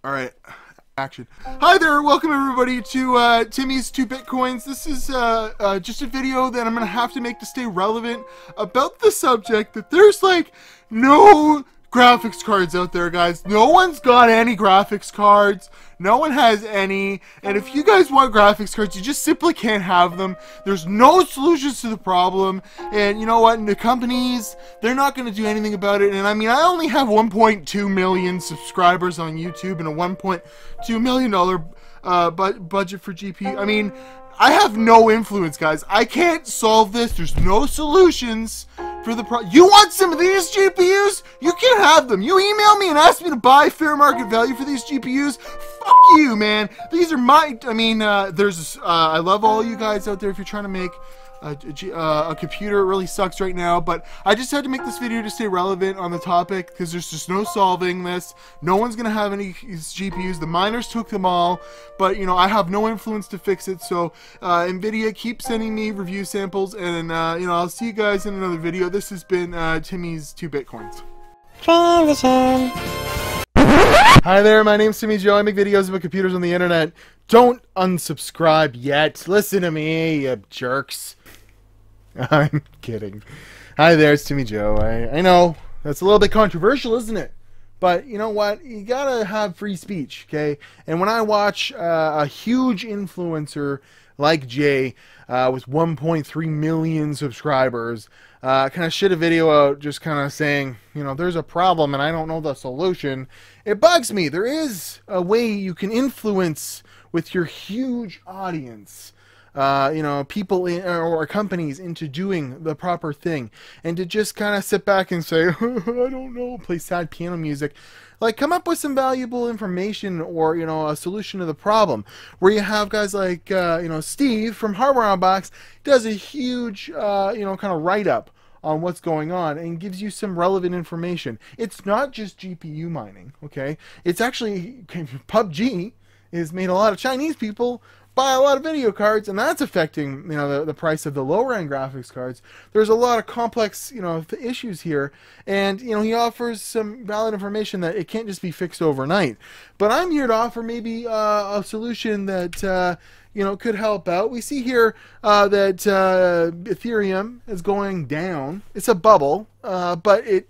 All right, action. Hi there, welcome everybody to Timmy's 2 Bitcoins. This is just a video that I'm gonna have to make to stay relevant about the subject that there's like no graphics cards out there, guys. No one's got any graphics cards. No one has any. And if you guys want graphics cards, you just simply can't have them. There's no solutions to the problem. And you know what? The companies, they're not going to do anything about it. And I mean, I only have 1.2 million subscribers on YouTube and a $1.2 million budget for GPU. I mean, I have no influence, guys. I can't solve this. There's no solutions for the problem. You want some of these GPUs? You can have them. You email me and ask me to buy fair market value for these GPUs. Fuck you, man. These are my, I mean, I love all you guys out there if you're trying to make a computer. It really sucks right now, but I just had to make this video to stay relevant on the topic because there's just no solving this. No one's gonna have any GPUs. The miners took them all, but you know, I have no influence to fix it. So NVidia, keep sending me review samples, and you know, I'll see you guys in another video. This has been Timmy's 2 Bitcoins. Transition. Hi there, my name's Timmy Joe. I make videos about computers on the internet. Don't unsubscribe yet. Listen to me, you jerks. I'm kidding. Hi there, it's Timmy Joe. I know that's a little bit controversial, isn't it? But you know what? You gotta have free speech, okay? And when I watch a huge influencer like Jay with 1.3 million subscribers kind of shit a video out just kind of saying, you know, there's a problem and I don't know the solution, it bugs me. There is a way you can influence with your huge audience, you know, people or companies into doing the proper thing, and to just kind of sit back and say, I don't know, play sad piano music. Like, come up with some valuable information or, you know, a solution to the problem. Where you have guys like, you know, Steve from Hardware Unbox does a huge, you know, kind of write-up on what's going on and gives you some relevant information. It's not just GPU mining, okay? It's actually, PubG has made a lot of Chinese people buy a lot of video cards, and that's affecting, you know, the price of the lower end graphics cards. There's a lot of complex, you know, issues here, and you know, he offers some valid information that it can't just be fixed overnight. But I'm here to offer maybe a solution that you know, could help out. We see here that Ethereum is going down. It's a bubble, but it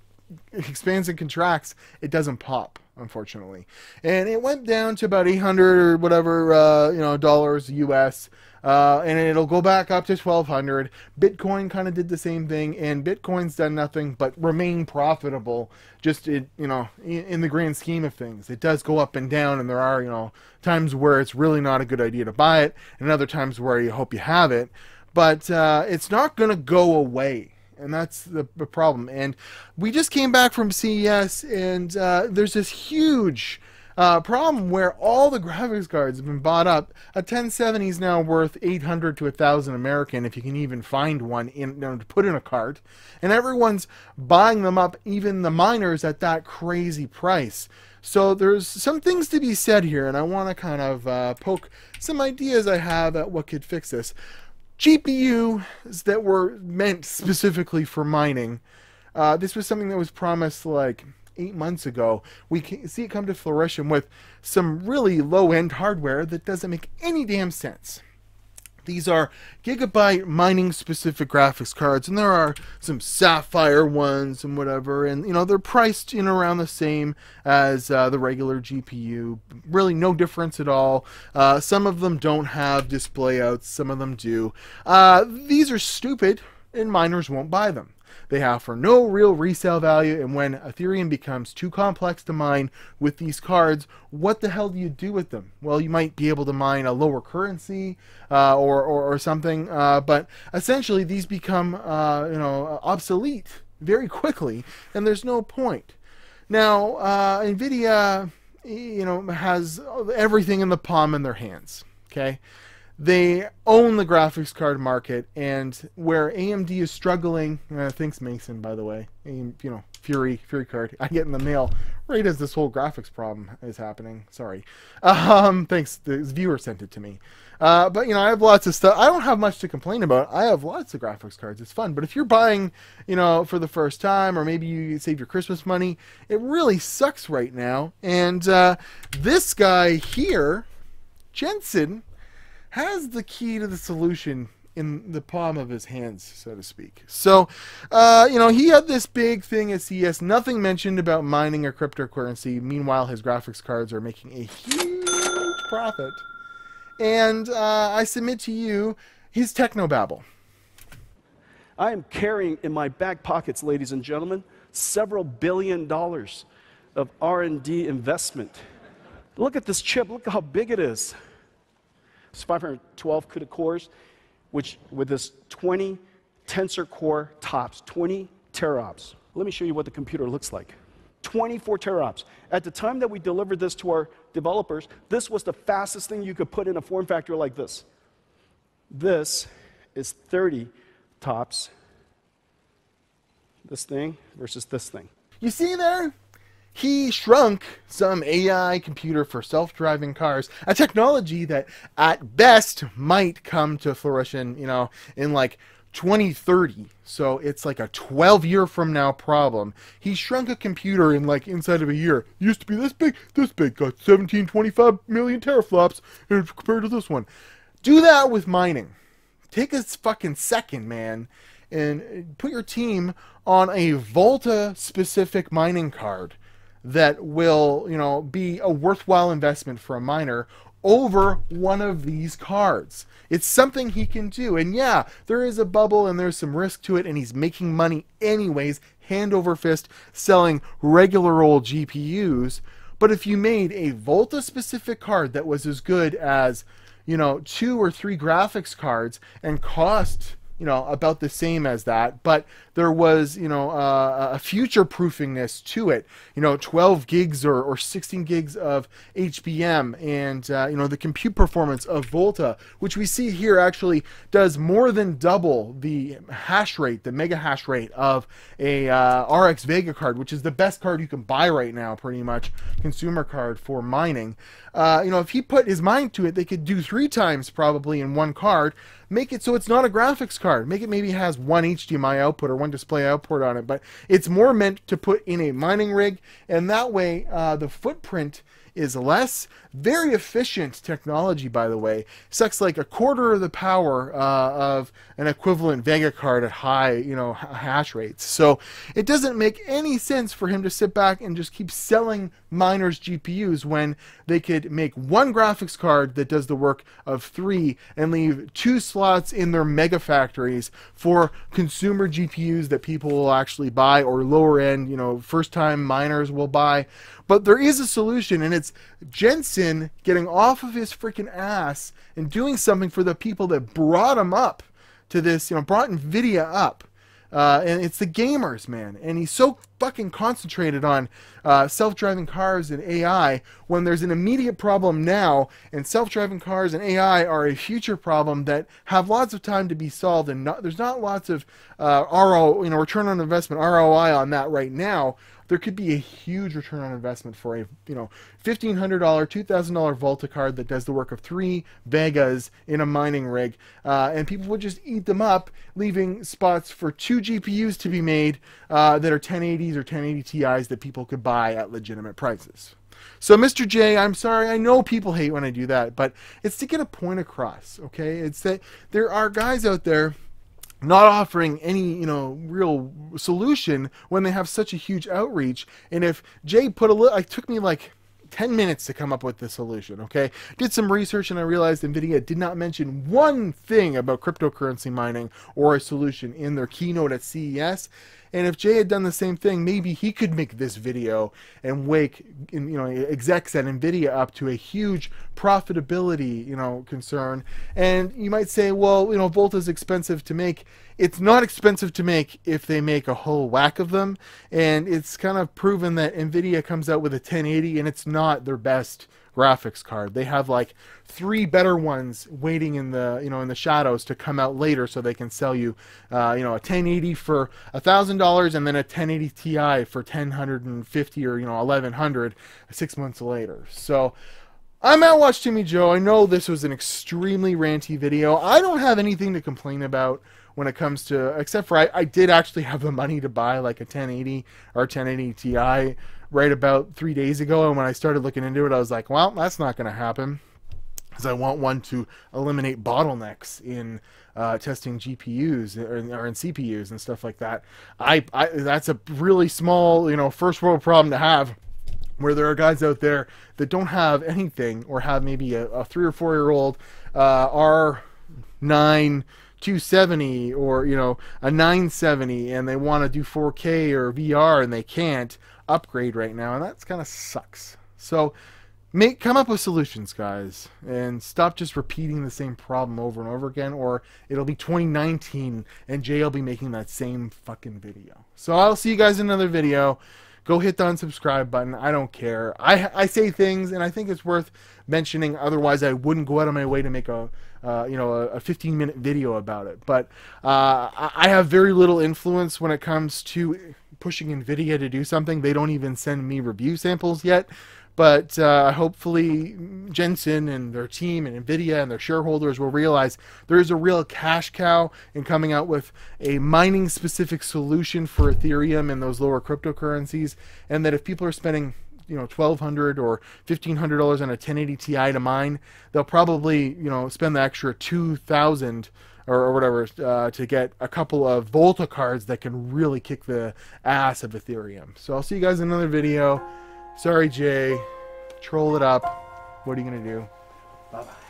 expands and contracts. It doesn't pop, unfortunately, and it went down to about 800 or whatever, you know, dollars US, and it'll go back up to 1200. Bitcoin kind of did the same thing, and Bitcoin's done nothing but remain profitable. Just you know, in the grand scheme of things, it does go up and down, and there are, you know, times where it's really not a good idea to buy it, and other times where you hope you have it, but it's not going to go away. And that's the problem. And we just came back from CES, and there's this huge problem where all the graphics cards have been bought up. A 1070 is now worth 800 to 1,000 American, if you can even find one in, you know, to put in a cart. And everyone's buying them up, even the miners, at that crazy price. So there's some things to be said here, and I want to kind of poke some ideas I have at what could fix this. GPUs that were meant specifically for mining. This was something that was promised like 8 months ago. We can see it come to fruition with some really low-end hardware that doesn't make any damn sense. These are gigabyte mining specific graphics cards, and there are some Sapphire ones and whatever, and you know, they're priced in around the same as the regular GPU. Really no difference at all. Some of them don't have display outs, some of them do. These are stupid, and miners won't buy them. They offer no real resale value, and when Ethereum becomes too complex to mine with these cards, what the hell do you do with them? Well, you might be able to mine a lower currency or something, but essentially these become you know, obsolete very quickly, and there's no point. Now, NVidia, you know, has everything in the palm in their hands. Okay. they own the graphics card market, and where AMD is struggling, thanks Mason, by the way, Fury card I get in the mail right as this whole graphics problem is happening. Sorry. Thanks. The viewer sent it to me. But I have lots of stuff. I don't have much to complain about. I have lots of graphics cards. It's fun. But if you're buying, for the first time, or maybe you save your Christmas money, it really sucks right now. And this guy here, Jensen, has the key to the solution in the palm of his hands, so to speak. So, he had this big thing at CES, nothing mentioned about mining or cryptocurrency. Meanwhile, his graphics cards are making a huge profit. And I submit to you his technobabble. I am carrying in my back pockets, ladies and gentlemen, several $billion of R&D investment. Look at this chip. Look at how big it is. It's 512 CUDA cores, which with this 20 tensor core tops, 20 teraops. Let me show you what the computer looks like. 24 teraops. At the time that we delivered this to our developers, this was the fastest thing you could put in a form factor like this. This is 30 tops. This thing versus this thing. You see there? He shrunk some AI computer for self-driving cars, a technology that at best might come to fruition, in like 2030. So it's like a 12-year from now problem. He shrunk a computer in like inside of a year. It used to be this big, got 1725 million teraflops compared to this one. Do that with mining. Take a fucking second, man, and put your team on a Volta-specific mining card that will, be a worthwhile investment for a miner over one of these cards. It's something he can do. And yeah, there is a bubble and there's some risk to it, and he's making money anyways, hand over fist, selling regular old GPUs. But if you made a Volta-specific card that was as good as, 2 or 3 graphics cards and cost, about the same as that, but there was, a future-proofingness to it, 12 gigs or 16 gigs of HBM, and, the compute performance of Volta, which we see here actually does more than double the hash rate, the mega hash rate of a RX Vega card, which is the best card you can buy right now, pretty much, consumer card for mining. If he put his mind to it, they could do 3 times probably in one card, make it so it's not a graphics card. Make it maybe has one HDMI output or one display output on it, but it's more meant to put in a mining rig, and that way the footprint is less. Very efficient technology, by the way. Sucks like a quarter of the power of an equivalent Vega card at high, hash rates. So it doesn't make any sense for him to sit back and just keep selling miners GPUs when they could make one graphics card that does the work of 3 and leave 2 slots in their mega factories for consumer GPUs that people will actually buy, or lower end, first time miners will buy. But there is a solution, and it's Jensen getting off of his freaking ass and doing something for the people that brought him up to this, brought NVIDIA up. And it's the gamers, man. And he's so fucking concentrated on self-driving cars and AI when there's an immediate problem now, and self-driving cars and AI are a future problem that have lots of time to be solved, and there's not lots of return on investment, ROI on that right now. There could be a huge return on investment for a $1,500, $2,000 Volta card that does the work of 3 Vegas in a mining rig, and people would just eat them up, leaving spots for 2 GPUs to be made that are 1080s or 1080 Ti's that people could buy at legitimate prices. So, Mr. J, I'm sorry, I know people hate when I do that, but it's to get a point across, okay? It's that there are guys out there not offering any, real solution when they have such a huge outreach. And if Jay put it took me like 10 minutes to come up with the solution, okay? Did some research and I realized NVIDIA did not mention one thing about cryptocurrency mining or a solution in their keynote at CES. And if Jay had done the same thing, maybe he could make this video and wake, execs at NVIDIA up to a huge profitability, concern. And you might say, well, Volta's expensive to make. It's not expensive to make if they make a whole whack of them. And it's kind of proven that NVIDIA comes out with a 1080 and it's not their best graphics card. They have like 3 better ones waiting in the in the shadows to come out later, so they can sell you a 1080 for $1,000 and then a 1080 Ti for $1,050 or $1,100 6 months later. So I'm at Watch Timmy Joe. I know this was an extremely ranty video. I don't have anything to complain about when it comes to, except for I did actually have the money to buy like a 1080 or 1080 Ti right about 3 days ago, and when I started looking into it, I was like, well, that's not going to happen, because I want one to eliminate bottlenecks in testing GPUs or in CPUs and stuff like that. That's a really small, first world problem to have, where there are guys out there that don't have anything, or have maybe a 3 or 4 year old R9 270 or a 970, and they want to do 4K or VR and they can't upgrade right now, and that's kind of sucks. So come up with solutions, guys, and stop just repeating the same problem over and over again, or it'll be 2019 and Jay will be making that same fucking video. So I'll see you guys in another video. Go hit the unsubscribe button. I don't care. I say things and I think it's worth mentioning. Otherwise, I wouldn't go out of my way to make a 15-minute video about it. But I have very little influence when it comes to pushing NVidia to do something. They don't even send me review samples yet. But hopefully Jensen and their team and NVIDIA and their shareholders will realize there is a real cash cow in coming out with a mining-specific solution for Ethereum and those lower cryptocurrencies, and that if people are spending $1,200 or $1,500 on a 1080 Ti to mine, they'll probably spend the extra $2,000 or whatever to get a couple of Volta cards that can really kick the ass of Ethereum. So I'll see you guys in another video. Sorry, Jay. Troll it up. What are you going to do? Bye-bye.